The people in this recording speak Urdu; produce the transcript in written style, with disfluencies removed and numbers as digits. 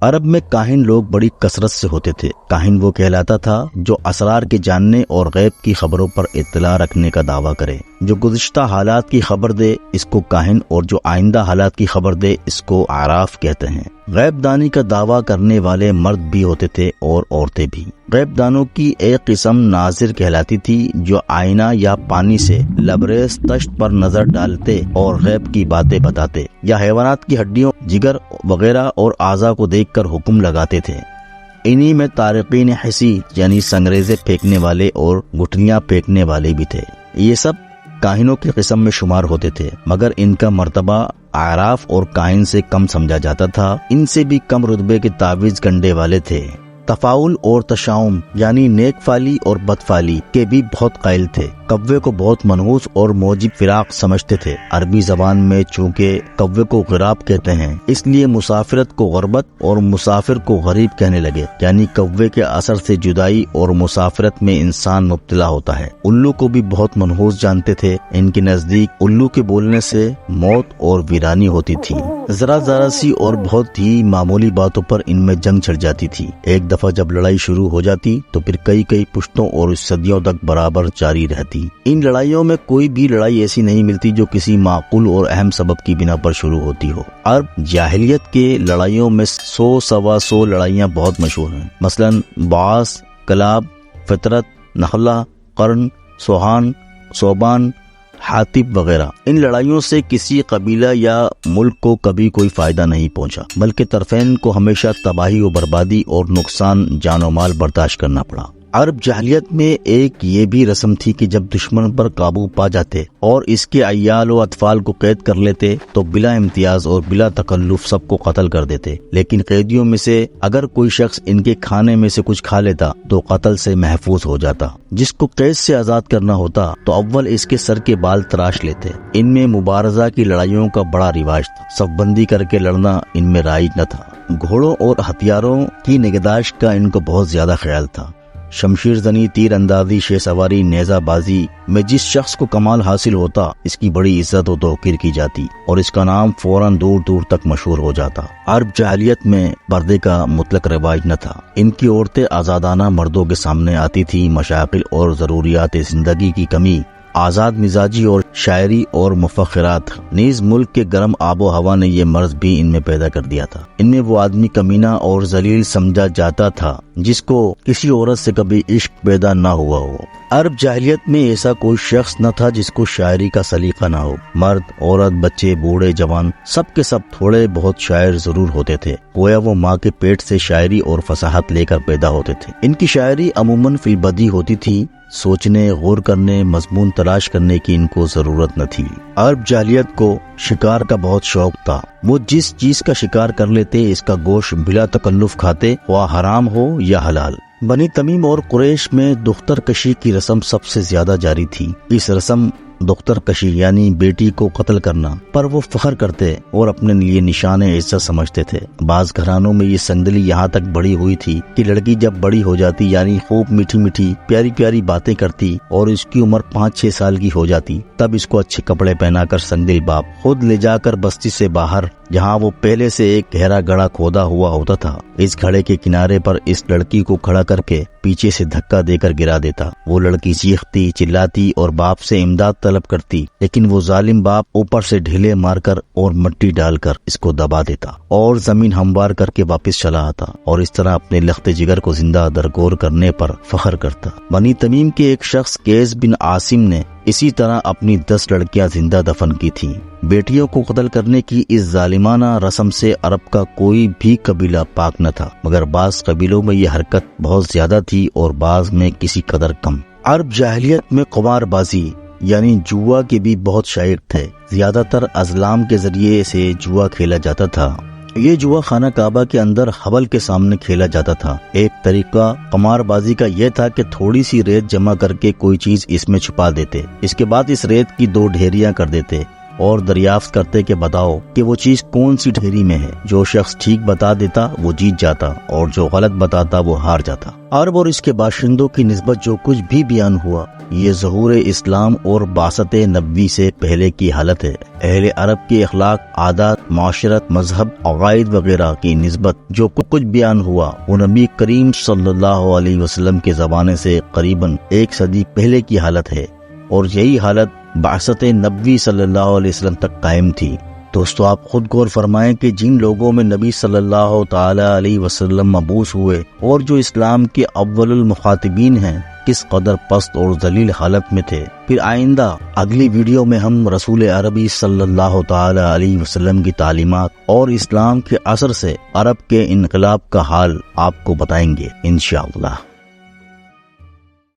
عرب میں کاہن لوگ بڑی کثرت سے ہوتے تھے۔ کاہن وہ کہلاتا تھا جو اسرار کے جاننے اور غیب کی خبروں پر اطلاع رکھنے کا دعویٰ کرے۔ جو گزشتہ حالات کی خبر دے اس کو کاہن، اور جو آئندہ حالات کی خبر دے اس کو عراف کہتے ہیں۔ غیب دانی کا دعویٰ کرنے والے مرد بھی ہوتے تھے اور عورتیں بھی۔ غیب دانوں کی ایک قسم ناظر کہلاتی تھی، جو آئینہ یا پانی سے لبریز تشت پر نظر ڈالتے اور غیب کی باتیں بتاتے، یا حیوانات کی ہڈیوں، جگر وغیرہ اور اعضاء کو دیکھ کر حکم لگاتے تھے۔ انہی میں طارقین حسی یعنی سنگریزے پھینکنے والے اور گٹھلیاں پھینکنے والے بھی تھے۔ یہ سب کاہنوں کی قسم میں شمار ہوتے تھے، مگر ان کا مرتبہ عراف اور کاہن سے کم سمجھا جاتا تھا۔ ان سے بھی کم رتبے کے تعویذ گنڈے والے تھے۔ تفاؤل اور تشاؤم یعنی نیک فالی اور بد فالی کے بھی بہت قائل تھے۔ کوے کو بہت منحوس اور موجب فراق سمجھتے تھے۔ عربی زبان میں چونکہ کوے کو غراب کہتے ہیں، اس لیے مسافرت کو غربت اور مسافر کو غریب کہنے لگے، یعنی کوے کے اثر سے جدائی اور مسافرت میں انسان مبتلا ہوتا ہے۔ الو کو بھی بہت منحوس جانتے تھے۔ ان کے نزدیک الو کے بولنے سے موت اور ویرانی ہوتی تھی۔ ذرا سی اور بہت ہی معمولی باتوں پر ان میں جنگ چھڑ جاتی تھی۔ ایک دفعہ جب لڑائی شروع ہو جاتی تو پھر کئی پشتوں اور صدیوں تک برابر جاری رہتی۔ ان لڑائیوں میں کوئی بھی لڑائی ایسی نہیں ملتی جو کسی معقول اور اہم سبب کی بنا پر شروع ہوتی ہو۔ عرب جاہلیت کے لڑائیوں میں 100-125 لڑائیاں بہت مشہور ہیں، مثلا بعاث، کلاب، فطرت، نخلہ، قرن، سوہان، صوبان، حاطب وغیرہ۔ ان لڑائیوں سے کسی قبیلہ یا ملک کو کبھی کوئی فائدہ نہیں پہنچا، بلکہ طرفین کو ہمیشہ تباہی و بربادی اور نقصان جان و مال برداشت کرنا پڑا۔ عرب جاہلیت میں ایک یہ بھی رسم تھی کہ جب دشمن پر قابو پا جاتے اور اس کے عیال و اطفال کو قید کر لیتے تو بلا امتیاز اور بلا تکلف سب کو قتل کر دیتے، لیکن قیدیوں میں سے اگر کوئی شخص ان کے کھانے میں سے کچھ کھا لیتا تو قتل سے محفوظ ہو جاتا۔ جس کو قید سے آزاد کرنا ہوتا تو اول اس کے سر کے بال تراش لیتے۔ ان میں مبارزہ کی لڑائیوں کا بڑا رواج تھا، صف بندی کر کے لڑنا ان میں رائج نہ تھا۔ گھوڑوں اور ہتھیاروں کی نگہداشت کا ان کو بہت زیادہ خیال تھا۔ شمشیر زنی، تیر اندازی، شہ سواری، نیزہ بازی میں جس شخص کو کمال حاصل ہوتا اس کی بڑی عزت و توقیر کی جاتی اور اس کا نام فوراً دور دور تک مشہور ہو جاتا۔ عرب جاہلیت میں پردے کا مطلق رواج نہ تھا۔ ان کی عورتیں آزادانہ مردوں کے سامنے آتی تھی۔ مشاغل اور ضروریات زندگی کی کمی، آزاد مزاجی اور شاعری اور مفخرات، نیز ملک کے گرم آب و ہوا نے یہ مرض بھی ان میں پیدا کر دیا تھا۔ ان میں وہ آدمی کمینہ اور ذلیل سمجھا جاتا تھا جس کو کسی عورت سے کبھی عشق پیدا نہ ہوا ہو۔ عرب جاہلیت میں ایسا کوئی شخص نہ تھا جس کو شاعری کا سلیقہ نہ ہو۔ مرد، عورت، بچے، بوڑھے، جوان، سب کے سب تھوڑے بہت شاعر ضرور ہوتے تھے، گویا وہ ماں کے پیٹ سے شاعری اور فصاحت لے کر پیدا ہوتے تھے۔ ان کی شاعری عموماً فی البدیہہ ہوتی تھی، سوچنے، غور کرنے، مضمون تلاش کرنے کی ان کو ضرورت نہ تھی۔ عرب جاہلیت کو شکار کا بہت شوق تھا۔ وہ جس چیز کا شکار کر لیتے اس کا گوشت بلا تکلف کھاتے، خواہ حرام ہو یا حلال۔ بنی تمیم اور قریش میں دختر کشی کی رسم سب سے زیادہ جاری تھی۔ اس رسم دختر کشی یعنی بیٹی کو قتل کرنا پر وہ فخر کرتے اور اپنے لیے نشان عزت سمجھتے تھے۔ بعض گھرانوں میں یہ سنگدلی یہاں تک بڑی ہوئی تھی کہ لڑکی جب بڑی ہو جاتی یعنی خوب میٹھی میٹھی پیاری پیاری باتیں کرتی اور اس کی عمر 5-6 سال کی ہو جاتی، تب اس کو اچھے کپڑے پہنا کر سنگدل باپ خود لے جا کر بستی سے باہر، جہاں وہ پہلے سے ایک گہرا گڑھا کھودا ہوا ہوتا تھا، اس گھڑے کے کنارے پر اس لڑکی کو کھڑا کر کے پیچھے سے دھکا دے کر گرا دیتا۔ وہ لڑکی چیختی چلاتی اور باپ سے امداد طلب کرتی، لیکن وہ ظالم باپ اوپر سے ڈھیلے مار کر اور مٹی ڈال کر اس کو دبا دیتا اور زمین ہموار کر کے واپس چلا آتا اور اس طرح اپنے لخت جگر کو زندہ درگور کرنے پر فخر کرتا۔ بنی تمیم کے ایک شخص قیس بن عاصم نے اسی طرح اپنی 10 لڑکیاں زندہ دفن کی تھیں۔ بیٹیوں کو قتل کرنے کی اس ظالمانہ رسم سے عرب کا کوئی بھی قبیلہ پاک نہ تھا، مگر بعض قبیلوں میں یہ حرکت بہت زیادہ تھی اور بعض میں کسی قدر کم۔ عرب جاہلیت میں قمار بازی یعنی جوا کے بھی بہت شائق تھے۔ زیادہ تر ازلام کے ذریعے سے جوا کھیلا جاتا تھا۔ یہ جوا خانہ کعبہ کے اندر حبل کے سامنے کھیلا جاتا تھا۔ ایک طریقہ قمار بازی کا یہ تھا کہ تھوڑی سی ریت جمع کر کے کوئی چیز اس میں چھپا دیتے، اس کے بعد اس ریت کی 2 ڈھیریاں کر دیتے، اور دریافت کرتے کہ بتاؤ کہ وہ چیز کون سی ڈھیری میں ہے۔ جو شخص ٹھیک بتا دیتا وہ جیت جاتا اور جو غلط بتاتا وہ ہار جاتا۔ عرب اور اس کے باشندوں کی نسبت جو کچھ بھی بیان ہوا یہ ظہور اسلام اور بعثت نبوی سے پہلے کی حالت ہے۔ اہل عرب کے اخلاق، عادات، معاشرت، مذہب، عقائد وغیرہ کی نسبت جو کچھ بیان ہوا وہ نبی کریم صلی اللہ علیہ وسلم کے زمانے سے قریباً 1 صدی پہلے کی حالت ہے، اور یہی حالت بعثت نبوی صلی اللہ علیہ وسلم تک قائم تھی۔ دوستو آپ خود غور فرمائیں کہ جن لوگوں میں نبی صلی اللہ تعالی علیہ وسلم مبعوث ہوئے اور جو اسلام کے اول المخاطبین ہیں کس قدر پست اور ذلیل حالت میں تھے۔ پھر آئندہ اگلی ویڈیو میں ہم رسول عربی صلی اللہ تعالی علیہ وسلم کی تعلیمات اور اسلام کے اثر سے عرب کے انقلاب کا حال آپ کو بتائیں گے انشاءاللہ۔